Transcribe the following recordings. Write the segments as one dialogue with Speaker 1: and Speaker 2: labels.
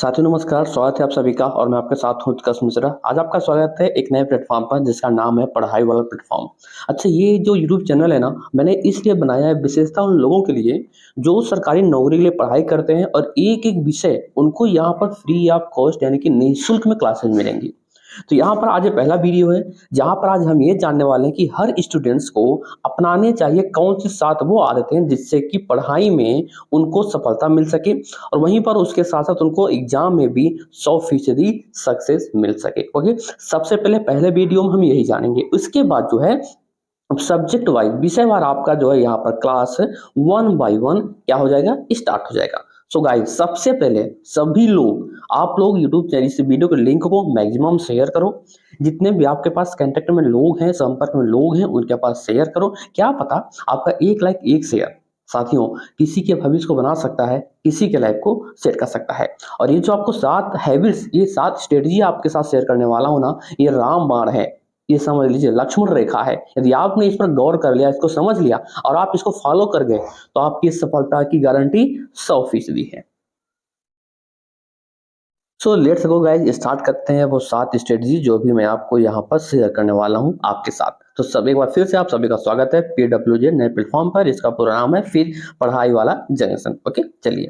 Speaker 1: साथियों नमस्कार, स्वागत है आप सभी का और मैं आपके साथ हूँ उत्कर्ष मिश्रा। आज आपका स्वागत है एक नए प्लेटफॉर्म पर जिसका नाम है पढ़ाई वाला प्लेटफॉर्म। अच्छा, ये जो यूट्यूब चैनल है ना, मैंने इसलिए बनाया है विशेषतः उन लोगों के लिए जो सरकारी नौकरी के लिए पढ़ाई करते हैं और एक-एक विषय उनको यहाँ पर फ्री ऑफ कॉस्ट यानी कि निःशुल्क में क्लासेस मिलेंगी। तो यहाँ पर आज ये पहला वीडियो है जहाँ पर आज हम ये जानने वाले हैं कि हर स्टूडेंट्स को अपनाने चाहिए कौन सी 7 वो आदतें जिससे कि पढ़ाई में उनको सफलता मिल सके और वहीं पर उसके साथ-साथ उनको एग्ज़ाम में भी 100% सक्सेस मिल सके। ओके, सबसे पहले वीडियो में हम यही जानेंगे। उसके बाद जो है सब्जेक्ट वाइज़ विषयवार आपका जो है यहाँ पर क्लास 1 बाय 1 क्या हो जाएगा स्टार्ट हो जाएगा। सो गाइस, सबसे पहले सभी लोग आप लोग यूट्यूब चैनल इस वीडियो के लिंक को मैक्सिमम शेयर करो। जितने भी आपके पास कांटेक्ट में लोग हैं, संपर्क में लोग हैं, उनके पास शेयर करो। क्या पता आपका एक लाइक एक शेयर साथियों किसी के भविष्य को बना सकता है, किसी के लाइफ को सेट कर सकता है। और ये जो आपको 7 हैबिट्स, ये 7 स्ट्रेटजी आपके साथ शेयर करने वाला हूँ ना, ये रामबाण है। ये समझ लीजिए लक्ष्मण रेखा है। यदि आपने इस पर गौर कर लिया, इसको समझ लिया और आप इसको फॉलो कर गए तो आपकी सफलता की गारंटी 100% है। So let's go guys, start करते हैं वो 7 स्ट्रेटजी जो भी मैं आपको यहाँ पर शेयर करने वाला हूँ आपके साथ। तो सब एक बार फिर से आप सभी का स्वागत है PWJ नए प्लेटफॉर्म पर। इसका पूरा नाम है फिर पढ़ाई वाला जंक्शन। ओके, चलिए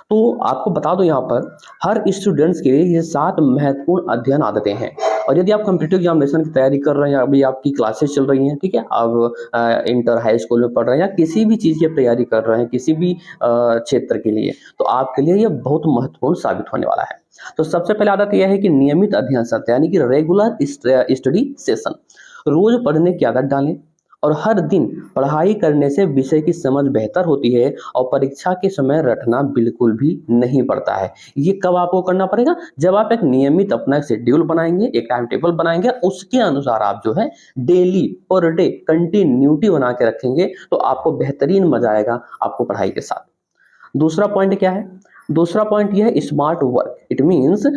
Speaker 1: तो आपको बता दो यहाँ पर हर स्टूडेंट्स के लिए ये 7 महत्वपूर्ण अध्ययन आदतें हैं। और यदि आप कॉम्पिटिटिव एग्जामिनेशन की तैयारी कर रहे हैं, अभी आपकी क्लासेस चल रही हैं, ठीक है, आप इंटर हाई स्कूल में पढ़ रहे हैं या किसी भी चीज़ की आप तैयारी कर रहे हैं, किसी भी क्षेत्र के लिए, तो आपके लिए ये बहुत महत्वपूर्ण साबित होने वाला है। तो सबसे पहले आदत यह है कि नियमित अध्ययन सत्र यानी कि रेगुलर स्टडी सेशन। रोज पढ़ने की आदत डालें और हर दिन पढ़ाई करने से विषय की समझ बेहतर होती है और परीक्षा के समय रटना बिल्कुल भी नहीं पड़ता है। ये कब आपको करना पड़ेगा? जब आप एक नियमित अपना शेड्यूल बनाएंगे, एक टाइम टेबल बनाएंगे, उसके अनुसार आप जो है डेली पर डे कंटिन्यूटी बना के रखेंगे तो आपको बेहतरीन मजा आएगा आपको पढ़ाई के साथ। दूसरा पॉइंट क्या है? दूसरा पॉइंट यह है स्मार्ट वर्क। इट मीन्स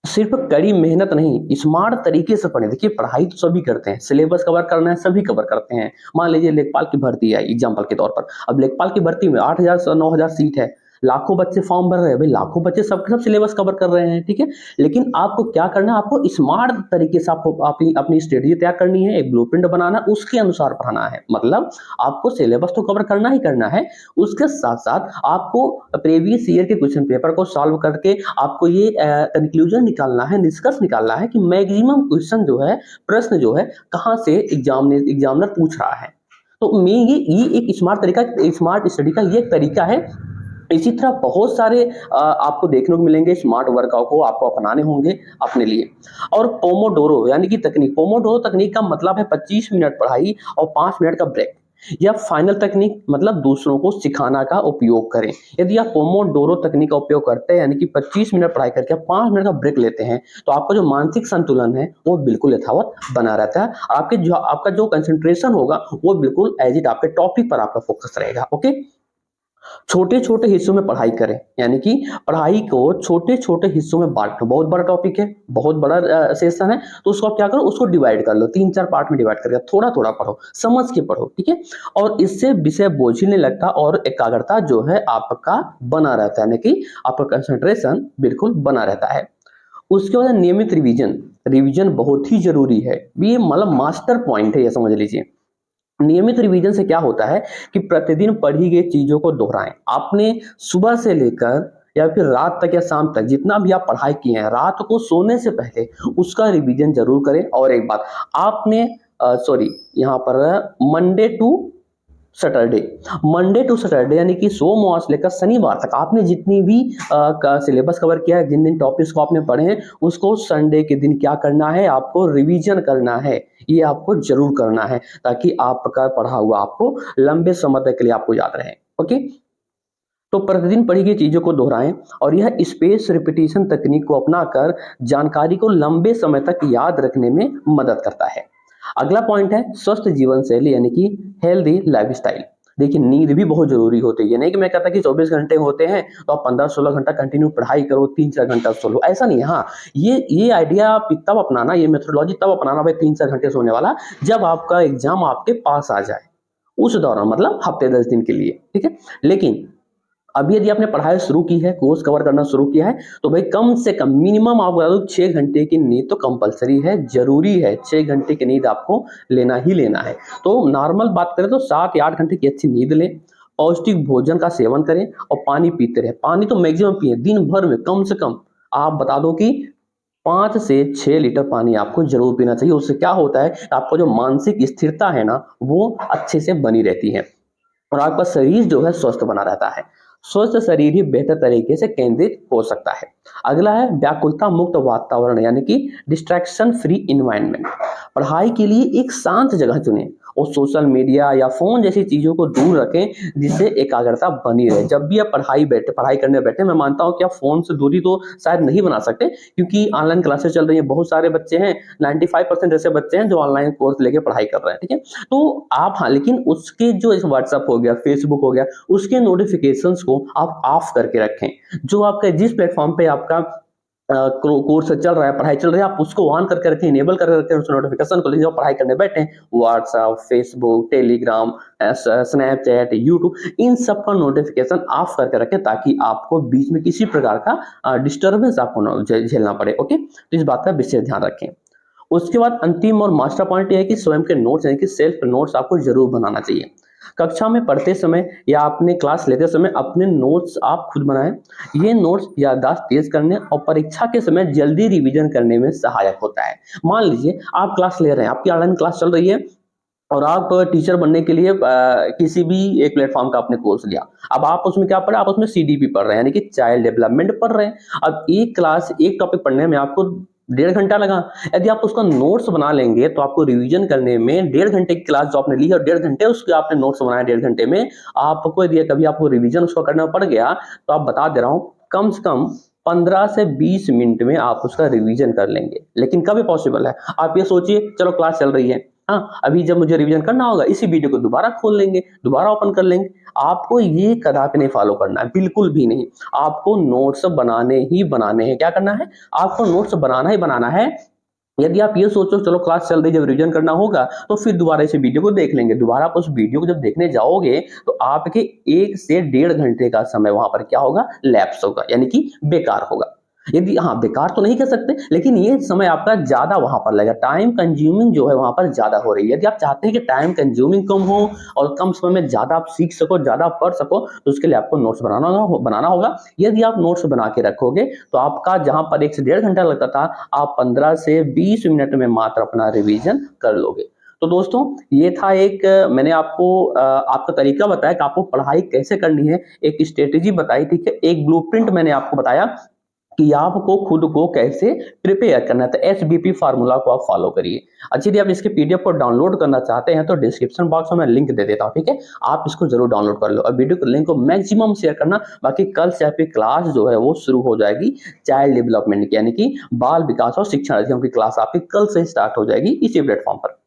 Speaker 1: सिर्फ कड़ी मेहनत नहीं, स्मार्ट तरीके से पढ़ें। देखिए पढ़ाई तो सभी करते हैं, सिलेबस कवर करना है सभी कवर करते हैं। मान लीजिए लेखपाल की भर्ती है एग्जाम्पल के तौर पर, अब लेखपाल की भर्ती में 8,000 से 9,000 सीट है, लाखों बच्चे फॉर्म भर रहे हैं, भाई लाखों बच्चे सबके सब सिलेबस कवर कर रहे हैं, ठीक है। लेकिन आपको क्या करना है, आपको स्मार्ट तरीके से आपको अपनी अपनी स्ट्रेटजी तैयार करनी है, एक ब्लूप्रिंट बनाना, उसके अनुसार पढ़ना है। मतलब आपको सिलेबस तो कवर करना ही करना है, उसके साथ साथ आपको प्रीवियस ईयर के क्वेश्चन पेपर को सॉल्व करके आपको ये कंक्लूजन निकालना है, निष्कर्ष निकालना है कि मैक्सिमम क्वेश्चन जो है, प्रश्न जो है, कहाँ से एग्जामिनर पूछ रहा है। तो मैं ये एक स्मार्ट तरीका, स्मार्ट स्टडी का ये एक तरीका है। इसी तरह बहुत सारे आपको देखने को मिलेंगे स्मार्ट वर्कआउट को आपको अपनाने होंगे अपने लिए। और पोमोडोरो यानी कि तकनीक, पोमोडोरो तकनीक का मतलब है 25 मिनट पढ़ाई और 5 मिनट का ब्रेक। या फाइनल तकनीक मतलब दूसरों को सिखाना का उपयोग करें। यदि आप पोमोडोरो तकनीक का उपयोग करते हैं यानी कि 25 मिनट पढ़ाई करके 5 मिनट का ब्रेक लेते हैं तो आपका जो मानसिक संतुलन है वो बिल्कुल यथावत बना रहता है। आपका जो कंसंट्रेशन होगा वो बिल्कुल एज इट आपके टॉपिक पर आपका फोकस रहेगा। ओके, छोटे-छोटे हिस्सों में पढ़ाई करें, यानी कि पढ़ाई को छोटे-छोटे हिस्सों में बाँटो। बहुत बड़ा टॉपिक है, बहुत बड़ा सेशन है, तो उसको आप क्या करो, उसको डिवाइड कर लो, 3-4 पार्ट में डिवाइड करके थोड़ा-थोड़ा पढ़ो, समझ के पढ़ो, ठीक है? और इससे विषय बोझिल नहीं लगता और एकाग्रता जो है आपका बना रहता है, यानी कि आपका कंसंट्रेशन बिल्कुल बना रहता है। उसके बाद नियमित रिवीजन, रिवीजन बहुत ही ज़रूरी है। ये मतलब मास्टर पॉइंट है, ये समझ लीजिए। नियमित रिवीजन से क्या होता है कि प्रतिदिन पढ़ी गई चीजों को दोहराएं। आपने सुबह से लेकर या फिर रात तक या शाम तक जितना भी आप पढ़ाई किए हैं, रात को सोने से पहले उसका रिवीजन जरूर करें। और एक बात, आपने सॉरी यहाँ पर Monday to Saturday, Monday to Saturday यानी कि सोमवार से लेकर शनिवार तक आपने जितनी भी सिलेबस कवर किया है, जिन जिन टॉपिक्स को आपने पढ़े हैं, उसको संडे के दिन क्या करना है, आपको रिवीजन करना है। ये आपको जरूर करना है ताकि आपका पढ़ा हुआ आपको लंबे समय तक के लिए आपको याद रहे। ओके, तो प्रतिदिन पढ़ी गई चीजों को दोहराएं और यह स्पेस रिपीटिशन तकनीक को अपनाकर जानकारी को लंबे समय तक याद रखने में मदद करता है। अगला पॉइंट है स्वस्थ जीवन शैली यानी कि हेल्दी लाइफस्टाइल। देखिए नींद भी बहुत जरूरी होती है। ये नहीं कि मैं कहता कि 24 घंटे होते हैं तो आप 15-16 घंटा कंटिन्यू पढ़ाई करो, 3-4 घंटा सो लो, ऐसा नहीं है। हाँ, ये आइडिया आप तब अपनाना, ये मेथोडोलॉजी तब अपनाना भाई 3-4 घंटे सोने वाला, जब आपका एग्जाम आपके पास आ जाए, उस दौरान मतलब हफ्ते 10 दिन के लिए, ठीक है। लेकिन अभी यदि आपने पढ़ाई शुरू की है, कोर्स कवर करना शुरू किया है, तो भाई कम से कम मिनिमम आपको बता दूँ 6 घंटे की नींद तो कंपल्सरी है, ज़रूरी है। 6 घंटे की नींद आपको लेना ही लेना है। तो नॉर्मल बात करें तो 7 या 8 घंटे की अच्छी नींद लें, पौष्टिक भोजन का सेवन करें और पानी पीते रहें। पानी तो मैक्सिमम पिएँ, दिन भर में कम से कम आप बता दो कि 5 से 6 लीटर पानी आपको ज़रूर पीना चाहिए। उससे क्या होता है, आपका जो मानसिक स्थिरता है ना, वो अच्छे से बनी रहती है। और आपका शरीर जो है स्वस्थ बना रहता है। स्वस्थ शरीर ही बेहतर तरीके से केंद्रित हो सकता है। अगला है व्याकुलता मुक्त वातावरण यानी कि डिस्ट्रैक्शन फ्री एनवायरनमेंट। पढ़ाई के लिए एक शांत जगह चुनें और सोशल मीडिया या फ़ोन जैसी चीज़ों को दूर रखें जिससे एकाग्रता बनी रहे। जब भी आप पढ़ाई करने बैठे, मैं मानता हूँ कि आप फ़ोन से दूरी तो शायद नहीं बना सकते क्योंकि ऑनलाइन क्लासेस चल रही हैं, बहुत सारे बच्चे हैं, 95% ऐसे बच्चे हैं जो ऑनलाइन कोर्स लेके पढ़ाई कर रहे हैं, ठीक है? तो आप हाँ, लेकिन उसके जो इस व्हाट्सएप हो गया, फेसबुक हो गया, उसके नोटिफ़िकेशंस को आप ऑफ करके रखें। जो आपका जिस प्लेटफ़ॉर्म पे आपका कोर्स चल रहा है, पढ़ाई चल रही है, आप उसको ऑन करके रखें, इनेबल करके रखें उस नोटिफ़िकेशन को, लेकिन जब पढ़ाई करने बैठें, WhatsApp, Facebook, Telegram, Snapchat, YouTube, इन सब का नोटिफ़िकेशन ऑफ करके रखें ताकि आपको बीच में किसी प्रकार का डिस्टर्बेंस आपको ना झेलना पड़े, ओके? तो इस बात का विशेष ध्यान रखें। उसके बाद अंतिम और मास्टर पॉइंट ये है कि स्वयं के नोट्स यानी कि सेल्फ नोट्स आपको ज़रूर बनाना चाहिए। कक्षा में पढ़ते समय या अपने क्लास लेते समय अपने नोट्स आप खुद बनाएँ। ये नोट्स याददाश्त तेज़ करने और परीक्षा के समय जल्दी रिवीजन करने में सहायक होता है। मान लीजिए आप क्लास ले रहे हैं, आपकी ऑनलाइन क्लास चल रही है और आप टीचर बनने के लिए किसी भी एक प्लेटफ़ॉर्म का आपने कोर्स लिया। अब आप उसमें क्या पढ़ रहे हैं? आप उसमें सीडीपी पढ़ रहे हैं, यानी कि चाइल्ड डेवलपमेंट पढ़ रहे हैं। अब एक क्लास, एक टॉपिक पढ़ने में आपको 1.5 घंटा लगा। यदि आप उसका नोट्स बना लेंगे, तो आपको रिवीजन करने में 1.5 घंटे की क्लास जो आपने ली है और 1.5 घंटे उसके आपने नोट्स बनाए 1.5 घंटे में, आपको यदि कभी आपको रिवीजन उसका करना पड़ गया, तो आप बता दे रहा हूँ, कम से कम 15 से 20 मिनट में आप उसका रिवीजन कर लेंगे। लेकिन कभी पॉसिबल है? आप ये सोचिए, चलो क्लास चल रही है, हाँ, अभी जब मुझे रिवीजन करना होगा इसी वीडियो को दोबारा खोल लेंगे, दोबारा ओपन कर लेंगे। आपको ये कदापि नहीं फॉलो करना है, बिल्कुल भी नहीं। आपको नोट्स बनाने ही बनाने हैं। क्या करना है? आपको नोट्स बनाना ही बनाना है। यदि आप ये सोचो चलो क्लास चल रही है, जब रिवीजन करना होगा तो फिर दोबारा इसे वीडियो को देख लेंगे। दोबारा आप उस वीडियो को जब देखने जाओगे तो आपके 1 से 1.5 घंटे का समय वहाँ पर क्या होगा? लैप्स होगा, यानी कि बेकार होगा। यदि हाँ, बेकार तो नहीं कह सकते, लेकिन ये समय आपका ज़्यादा वहाँ पर लगेगा। टाइम कंज्यूमिंग जो है वहाँ पर ज़्यादा हो रही है। यदि आप चाहते हैं कि टाइम कंज्यूमिंग कम हो और कम समय में ज़्यादा आप सीख सको, ज़्यादा पढ़ सको, तो उसके लिए आपको नोट्स बनाना होगा। यदि आप नोट्स बना के रखोगे, तो आपका जहाँ पर 1 से 1.5 घंटा लगता था, आप 15 से 20 मिनट में मात्र अपना रिवीजन कर लोगे। तो दोस्तों, ये था एक मैंने आपको आपका तरीका बताया कि आपको पढ़ाई कैसे करनी है, एक स्ट्रैटेजी बताई, ठीक है? एक ब्लूप्रिंट मैंने आपको बताया कि आपको खुद को कैसे प्रिपेयर करना है। तो एसबीपी फार्मूला को आप फॉलो करिए। अच्छा, यदि आप इसके पीडीएफ को डाउनलोड करना चाहते हैं तो डिस्क्रिप्शन बॉक्स में मैं लिंक दे देता हूँ, ठीक है? आप इसको जरूर डाउनलोड कर लो और वीडियो के लिंक को मैक्सिमम शेयर करना। बाकी कल से आपकी क्लास जो है वो शुरू हो जाएगी चाइल्ड डेवलपमेंट की, यानी कि बाल विकास और शिक्षण अधिगम की क्लास आपकी कल से स्टार्ट हो जाएगी इसी प्लेटफॉर्म पर।